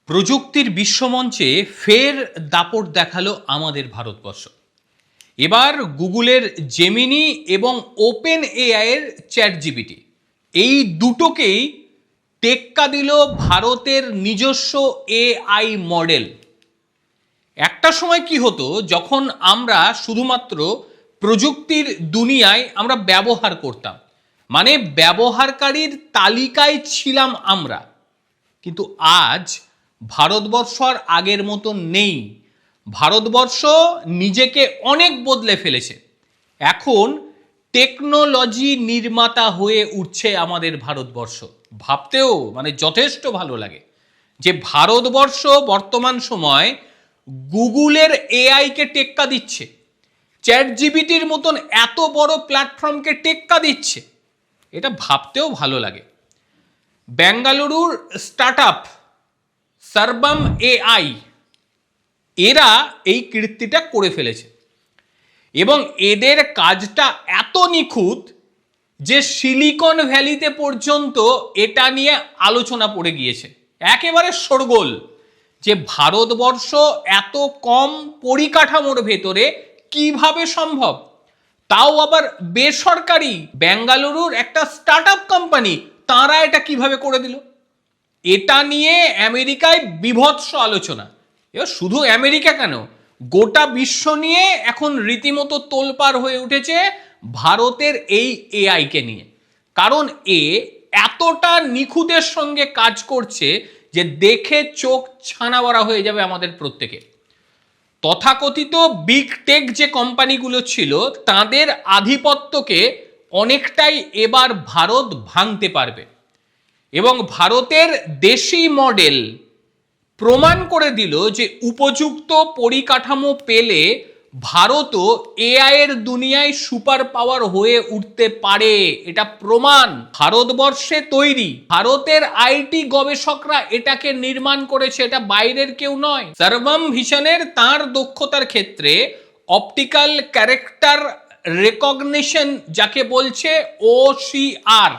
প্রযুক্তির বিশ্বমঞ্চে ফের দাপট দেখালো আমাদের ভারতবর্ষ। এবার গুগলের জেমিনি এবং ওপেন এআই এর চ্যাট জিপিটি, এই দুটোকেই টেক্কা দিল ভারতের নিজস্ব এআই মডেল। একটা সময় কি হতো, যখন আমরা শুধুমাত্র প্রযুক্তির দুনিয়ায় আমরা ব্যবহার করতাম, মানে ব্যবহারকারীর তালিকায় ছিলাম আমরা। কিন্তু আজ ভারতবর্ষ আর আগের মতো নেই। ভারতবর্ষ নিজেকে অনেক বদলে ফেলেছে। এখন টেকনোলজি নির্মাতা হয়ে উঠছে আমাদের ভারতবর্ষ। ভাবতেও যথেষ্ট ভালো লাগে যে ভারতবর্ষ বর্তমান সময় গুগলের এআইকে টেক্কা দিচ্ছে, চ্যাট জিপিটির মতন এত বড় প্ল্যাটফর্মকে টেক্কা দিচ্ছে। এটা ভাবতেও ভালো লাগে। বেঙ্গালুরুর স্টার্টআপ সার্বাম এআই, এরা এই কীর্তিটা করে ফেলেছে এবং এদের কাজটা এত নিখুঁত যে সিলিকন ভ্যালিতে পর্যন্ত এটা নিয়ে আলোচনা পড়ে গিয়েছে। একেবারে শোরগোল যে ভারতবর্ষ এত কম পরিকাঠামোর ভেতরে কিভাবে সম্ভব, তাও আবার বেসরকারি। বেঙ্গালুরুর একটা স্টার্টআপ কোম্পানি, তারা এটা কিভাবে করে দিল। এটা নিয়ে আমেরিকায় বীভৎস আলোচনা। এবার শুধু আমেরিকা কেন, গোটা বিশ্ব নিয়ে এখন রীতিমতো তোলপাড় হয়ে উঠেছে ভারতের এই এআইকে নিয়ে। কারণ এতটা নিখুঁতের সঙ্গে কাজ করছে যে দেখে চোখ ছানা বড়া হয়ে যাবে আমাদের প্রত্যেকে। তথাকথিত বিগ টেক যে কোম্পানিগুলো ছিল, তাদের আধিপত্যকে অনেকটাই এবার ভারত ভাঙতে পারবে এবং ভারতের দেশি মডেল প্রমাণ করে দিল যে উপযুক্ত পরিকাঠামো পেলে ভারতও এআই এর দুনিয়ায় সুপার পাওয়ার হয়ে উঠতে পারে। এটা প্রমাণ ভারতবর্ষে তৈরি। ভারতের আইটি গবেষকরা এটাকে নির্মাণ করেছে, এটা বাইরের কেউ নয়। সার্বাম ভিশনের তার দক্ষতার ক্ষেত্রে অপটিক্যাল ক্যারেক্টার রেকগনিশন, যাকে বলছে OCR,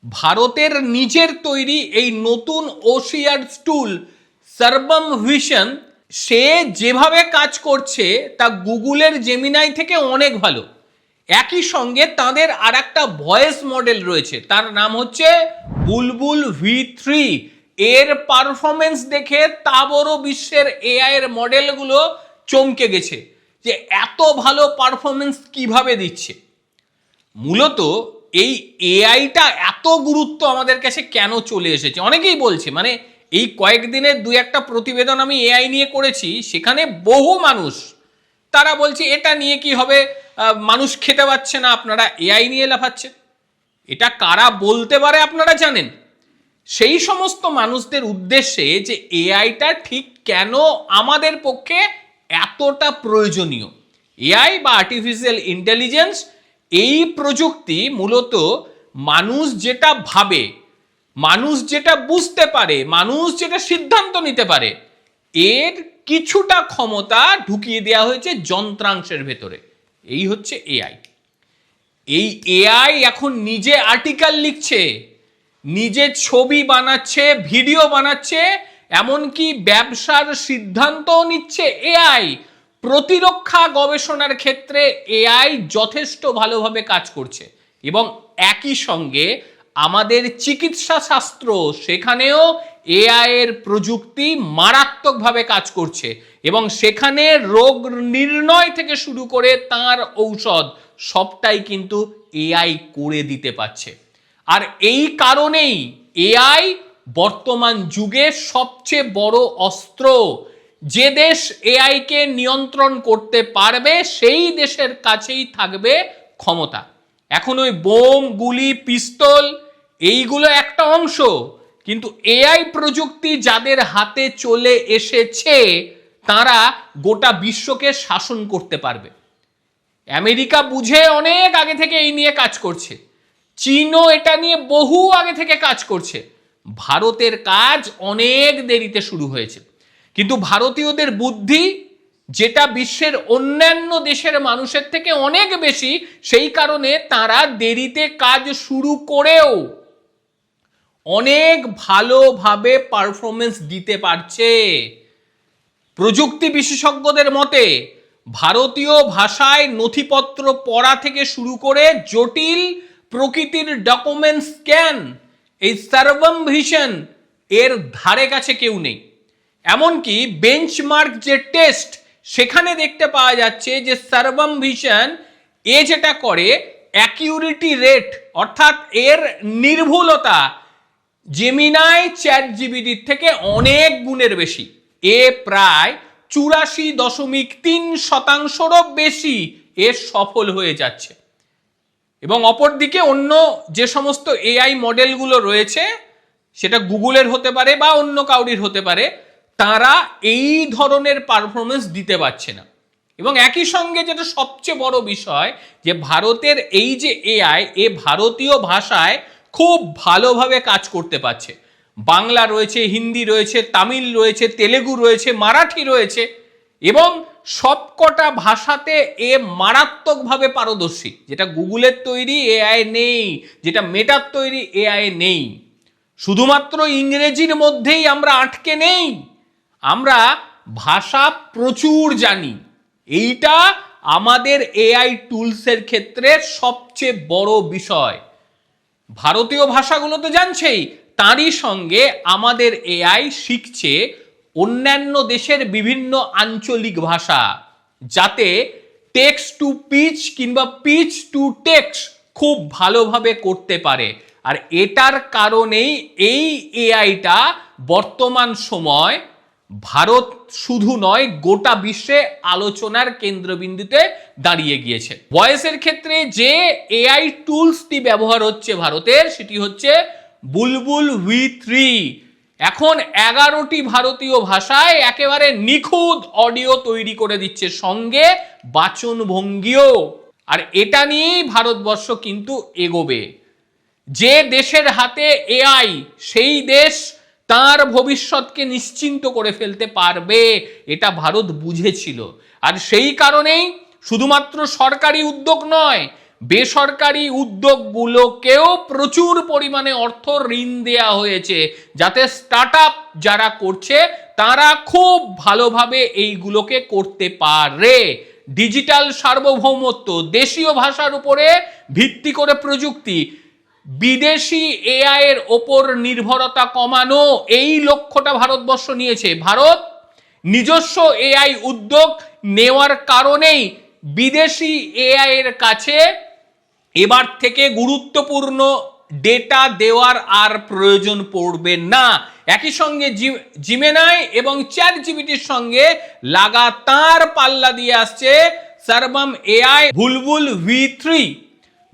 ভারতের নিজের তৈরি এই নতুন OCR টুল সার্বাম ভিশন, সে যেভাবে কাজ করছে তা গুগলের জেমিনাই থেকে অনেক ভালো। একই সঙ্গে তাদের আর একটা ভয়েস মডেল রয়েছে, তার নাম হচ্ছে বুলবুল V3। এর পারফরমেন্স দেখে তা বড় বিশ্বের এআই এর মডেলগুলো চমকে গেছে যে এত ভালো পারফরমেন্স কিভাবে দিচ্ছে। মূলত এই এআইটা এত গুরুত্ব আমাদের কাছে কেন চলে এসেছে, অনেকেই বলছে। এই কয়েকদিনের দুই একটা প্রতিবেদন আমি এআই নিয়ে করেছি, সেখানে বহু মানুষ তারা বলছে এটা নিয়ে কি হবে, মানুষ খেতে পাচ্ছে না, আপনারা এআই নিয়ে লাফাচ্ছেন। এটা কারা বলতে পারে আপনারা জানেন? সেই সমস্ত মানুষদের উদ্দেশ্যে যে এআইটা ঠিক কেন আমাদের পক্ষে এতটা প্রয়োজনীয়। এআই বা আর্টিফিশিয়াল ইন্টেলিজেন্স, এই প্রযুক্তি মূলত মানুষ যেটা ভাবে, মানুষ যেটা বুঝতে পারে, মানুষ যেটা সিদ্ধান্ত নিতে পারে, এর কিছুটা ক্ষমতা ঢুকিয়ে দেওয়া হয়েছে যন্ত্রাংশের ভেতরে। এই হচ্ছে এআই। এই এআই এখন নিজে আর্টিকেল লিখছে, নিজে ছবি বানাচ্ছে, ভিডিও বানাচ্ছে, এমনকি ব্যবসার সিদ্ধান্তও নিচ্ছে এআই। প্রতিরক্ষা গবেষণার ক্ষেত্রে এআই যথেষ্ট ভালোভাবে কাজ করছে এবং একই সঙ্গে আমাদের চিকিৎসা শাস্ত্র, সেখানেও এআই এর প্রযুক্তি মারাত্মকভাবে কাজ করছে এবং সেখানে রোগ নির্ণয় থেকে শুরু করে তার ঔষধ সবটাই কিন্তু এআই করে দিতে পারছে। আর এই কারণেই এআই বর্তমান যুগে সবচেয়ে বড় অস্ত্র। যে দেশ এআইকে নিয়ন্ত্রণ করতে পারবে সেই দেশের কাছেই থাকবে ক্ষমতা। এখন ওই বোম, গুলি, পিস্তল এইগুলো একটা অংশ, কিন্তু এআই প্রযুক্তি যাদের হাতে চলে এসেছে তারা গোটা বিশ্বকে শাসন করতে পারবে। আমেরিকা বুঝে অনেক আগে থেকে এই নিয়ে কাজ করছে, চীনও এটা নিয়ে বহু আগে থেকে কাজ করছে। ভারতের কাজ অনেক দেরিতে শুরু হয়েছে, কিন্তু ভারতীয়দের বুদ্ধি যেটা বিশ্বের অন্যান্য দেশের মানুষের থেকে অনেক বেশি, সেই কারণে তারা দেরিতে কাজ শুরু করেও অনেক ভালোভাবে পারফরমেন্স দিতে পারছে। প্রযুক্তি বিশেষজ্ঞদের মতে ভারতীয় ভাষায় নথিপত্র পড়া থেকে শুরু করে জটিল প্রকৃতির ডকুমেন্ট স্ক্যান, এই সার্বম ভিশন এর ধারে কাছে কেউ নেই। এমনকি বেঞ্চমার্ক যে টেস্ট, সেখানে দেখতে পাওয়া যাচ্ছে যে সার্বম ভিশন যেটা করে, অ্যাকিউরিটি রেট অর্থাৎ এর নির্ভুলতা জেমিনাই চ্যাট জিপিটির থেকে অনেক গুণের বেশি। প্রায় 84.3%-রও বেশি সফল হয়ে যাচ্ছে। এবং অপরদিকে অন্য যে সমস্ত এআই মডেলগুলো রয়েছে, সেটা গুগলের হতে পারে বা অন্য কাউরির হতে পারে, তারা এই ধরনের পারফরমেন্স দিতে পারছে না। এবং একই সঙ্গে যেটা সবচেয়ে বড় বিষয়, যে ভারতের এই যে এআই, ভারতীয় ভাষায় খুব ভালোভাবে কাজ করতে পারছে। বাংলা রয়েছে, হিন্দি রয়েছে, তামিল রয়েছে, তেলেগু রয়েছে, মারাঠি রয়েছে, এবং সবকটা ভাষাতে মারাত্মকভাবে পারদর্শী, যেটা গুগলের তৈরি এআই নেই, যেটা মেটার তৈরি এআই নেই। শুধুমাত্র ইংরেজির মধ্যেই আমরা আটকে নেই, আমরা ভাষা প্রচুর জানি। এইটা আমাদের এআই টুলসের ক্ষেত্রে সবচেয়ে বড় বিষয়। ভারতীয় ভাষাগুলো তো জানছেই, তারই সঙ্গে আমাদের এআই শিখছে অন্যান্য দেশের বিভিন্ন আঞ্চলিক ভাষা, যাতে টেক্সট টু পিচ কিংবা পিচ টু টেক্সট খুব ভালোভাবে করতে পারে। আর এটার কারণেই এই এআইটা বর্তমান সময় ভারত শুধু নয়, গোটা বিশ্বে আলোচনার কেন্দ্রবিন্দুতে দাঁড়িয়ে গিয়েছে। ভয়েসের ক্ষেত্রে যে এআই টুলসটি ব্যবহার হচ্ছে ভারতের, সেটি হচ্ছে বুলবুল V3। এখন 11টি ভারতীয় ভাষায় একেবারে নিখুঁত অডিও তৈরি করে দিচ্ছে, সঙ্গে বাচন ভঙ্গিও। আর এটা নিয়েই ভারতবর্ষ কিন্তু এগোবে। যে দেশের হাতে এআই, সেই দেশ তার ভবিষ্যৎকে নিশ্চিন্ত করে ফেলতে পারবে, এটা ভারত বুঝেছিল। আর সেই কারণেই শুধুমাত্র সরকারি উদ্যোগ নয়, বেসরকারি উদ্যোগগুলোকেও প্রচুর পরিমাণে অর্থ ঋণ দেওয়া হয়েছে, যাতে স্টার্টআপ যারা করছে তারা খুব ভালোভাবে এইগুলোকে করতে পারে। ডিজিটাল সার্বভৌমত্ব, দেশীয় ভাষার উপরে ভিত্তি করে প্রযুক্তি, বিদেশি এআই এর ওপর নির্ভরতা কমানো, এই লক্ষ্যটা ভারতবর্ষ নিয়েছে। ভারত নিজস্ব এআই উদ্যোগ নেওয়ার কারণেই বিদেশি এআই এর কাছে এবার থেকে গুরুত্বপূর্ণ ডেটা দেওয়ার আর প্রয়োজন পড়বে না। একই সঙ্গে জিমেনাই এবং চ্যাট জিপিটির সঙ্গে লাগাতার পাল্লা দিয়ে আসছে সার্বম এআই, বুলবুল V3।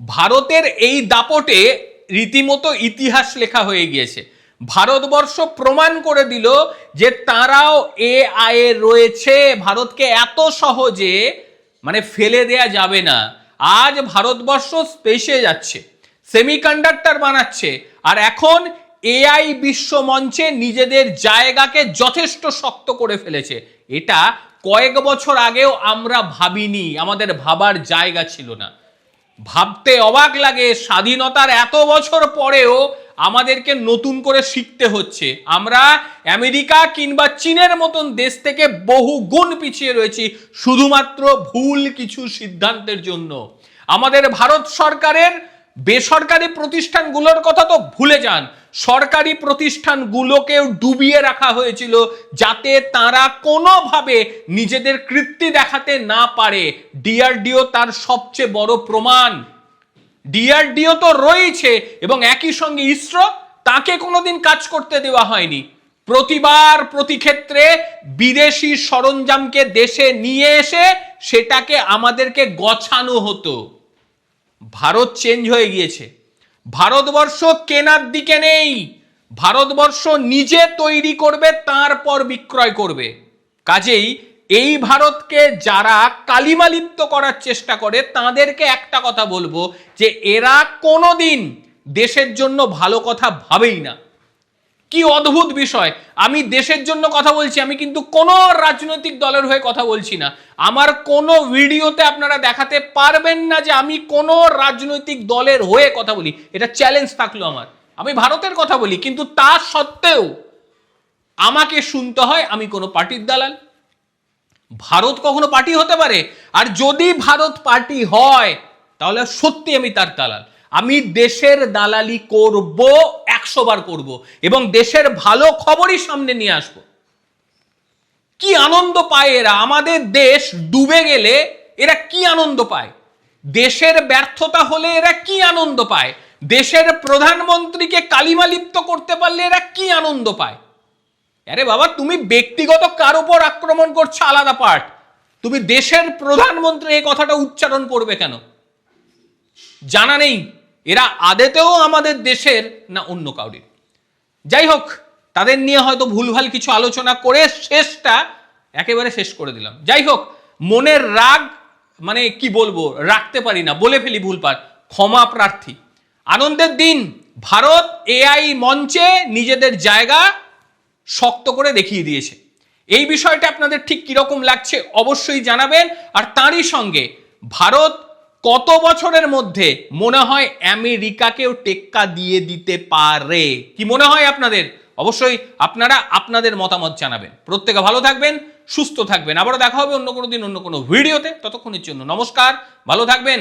ভারতের এই দাপটে রীতিমতো ইতিহাস লেখা হয়ে গিয়েছে। ভারতবর্ষ প্রমাণ করে দিল যে তারাও এআই এ রয়েছে। ভারতকে এত সহজে ফেলে দেয়া যাবে না। আজ ভারতবর্ষ স্পেসে যাচ্ছে, সেমিকন্ডাক্টর বানাচ্ছে, আর এখন এআই বিশ্ব মঞ্চে নিজেদের জায়গাকে যথেষ্ট শক্ত করে ফেলেছে। এটা কয়েক বছর আগেও আমরা ভাবিনি, আমাদের ভাবার জায়গা ছিল না। ভাবতে অবাক লাগে, স্বাধীনতার এত বছর পরেও আমাদেরকে নতুন করে শিখতে হচ্ছে। আমরা আমেরিকা কিংবা চীনের মতন দেশ থেকে বহু গুণ পিছিয়ে রয়েছি শুধুমাত্র ভুল কিছু সিদ্ধান্তের জন্য। আমাদের ভারত সরকারের বেসরকারি প্রতিষ্ঠানগুলোর কথা তো ভুলে যান, সরকারি প্রতিষ্ঠানগুলোকেও ডুবিয়ে রাখা হয়েছিল, যাতে তারা কোনোভাবে নিজেদের কৃত্তি দেখাতে না পারে। ডিআরডিও তার সবচেয়ে বড় প্রমাণ। ডিআরডিও তো রয়েছে, এবং একই সঙ্গে ইসরো, তাকে কোনোদিন কাজ করতে দেওয়া হয়নি। প্রতিবার প্রতি ক্ষেত্রে বিদেশি সরঞ্জামকে দেশে নিয়ে এসে সেটাকে আমাদেরকে গছানো হতো। ভারত চেঞ্জ হয়ে গিয়েছে। ভারতবর্ষ কেনার দিকে নেই, ভারতবর্ষ নিজে তৈরি করবে, তারপর বিক্রয় করবে। কাজেই এই ভারতকে যারা কালিমালিপ্ত করার চেষ্টা করে, তাদেরকে একটা কথা বলবো, যে এরা কোনোদিন দেশের জন্য ভালো কথা ভাবেই না। কি অদ্ভুত বিষয়, আমি দেশের জন্য কথা বলছি, আমি কিন্তু কোনো রাজনৈতিক দলের হয়ে কথা বলছি না। আমার কোনো ভিডিওতে আপনারা দেখাতে পারবেন না যে আমি কোনো রাজনৈতিক দলের হয়ে কথা বলি, এটা চ্যালেঞ্জ থাকলো আমার। আমি ভারতের কথা বলি, কিন্তু তা সত্ত্বেও আমাকে শুনতে হয় আমি কোনো পার্টির দালাল। ভারত কখনো পার্টি হতে পারে? আর যদি ভারত পার্টি হয় তাহলে সত্যি আমি তার দালাল। আমি দেশের দালালি করব, 100 বার করব, এবং দেশের ভালো খবরই সামনে নিয়ে আসব। কি আনন্দ পায় এরা, আমাদের দেশ ডুবে গেলে এরা কি আনন্দ পায়, দেশের ব্যর্থতা হলে এরা কি আনন্দ পায়, দেশের প্রধানমন্ত্রীকে কালিমা লিপ্ত করতে পারলে এরা কি আনন্দ পায়। আরে বাবা, তুমি ব্যক্তিগত কার উপর আক্রমণ করছো আলাদা পার্ট, তুমি দেশের প্রধানমন্ত্রী এই কথাটা উচ্চারণ করবে কেন? জানা নেই এরা আদেতেও আমাদের দেশের না অন্য কাউরির। যাই হোক, তাদের নিয়ে হয়তো ভুলভাল কিছু আলোচনা করে শেষটা একেবারে শেষ করে দিলাম। যাই হোক, মনের রাগ মানে কি বলবো, রাখতে পারি না, বলে ফেলি ভুলপাত, ক্ষমা প্রার্থী। আনন্দের দিন, ভারত এআই মঞ্চে নিজেদের জায়গা শক্ত করে দেখিয়ে দিয়েছে। এই বিষয়টা আপনাদের ঠিক কিরকম লাগছে অবশ্যই জানাবেন। আর তারই সঙ্গে ভারত কত বছরের মধ্যে মনে হয় আমেরিকাকেও টেক্কা দিয়ে দিতে পারে, কি মনে হয় আপনাদের? অবশ্যই আপনারা আপনাদের মতামত জানাবেন। প্রত্যেকে ভালো থাকবেন, সুস্থ থাকবেন। আবারও দেখা হবে অন্য কোনো দিন অন্য কোনো ভিডিওতে। ততক্ষণের জন্য নমস্কার, ভালো থাকবেন।